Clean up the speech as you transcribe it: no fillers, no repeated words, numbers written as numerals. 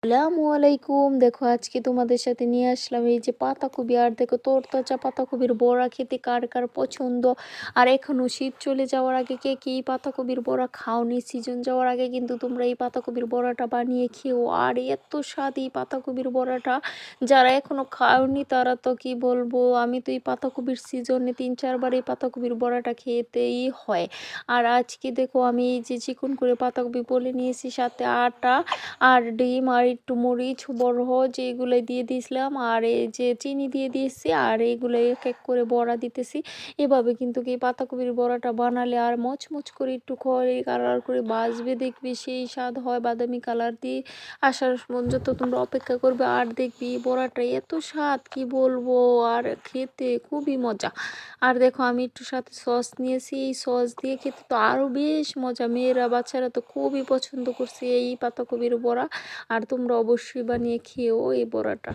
আসসালামু আলাইকুম। দেখো আজকে তোমাদের সাথে নিয়ে আসলাম এই যে পাতাকপি, আর দেখো তরতাজা পাতাকপির বড়া খেতে কার কার পছন্দ। আর এখনো শীত চলে যাওয়ার আগে কে কি পাতাকপির বড়া খাওনি, সিজন যাওয়ার আগে কিন্তু তোমরা এই পাতাকপির বড়াটা বানিয়ে খেও। আর এত স্বাদ এই পাতাকপির বড়াটা, যারা এখনো খাওনি তারা তো কি বলবো, আমি তো এই পাতাকপির সিজনে 3-4 বার এই পাতাকপির বড়াটা খেতেই হয়। আর আজকে দেখো আমি এই যে চিকন করে পাতাকপি বলে নিয়েছি, সাথে আটা আর ডিম আর একটু মরিচ বড় যেগুলো দিয়ে দিয়েছিলাম, আর এই যে চিনি দিয়ে দিয়েছি, আর এইগুলো এক এক করে বড়া দিতেছি। এভাবে কিন্তু কি পাতাকপির বড়াটা বানালে আর মচমচ করে একটু খড়ি কালার করে বাজবে, দেখবি সেই স্বাদ হয়। বাদামি কালার দিয়ে আসার পর্যন্ত তোমরা অপেক্ষা করবে, আর দেখবি বড়াটা এত স্বাদ কি বলবো, আর খেতে খুবই মজা। আর দেখো আমি একটু সাথে সস নিয়েছি, এই সস দিয়ে খেতে তো আরও বেশ মজা। মেয়েরা বাচ্চারা তো খুবই পছন্দ করছে এই পাতাকপির বড়া। আর তোমরা অবশ্যই বানিয়ে খেও এই বড়াটা।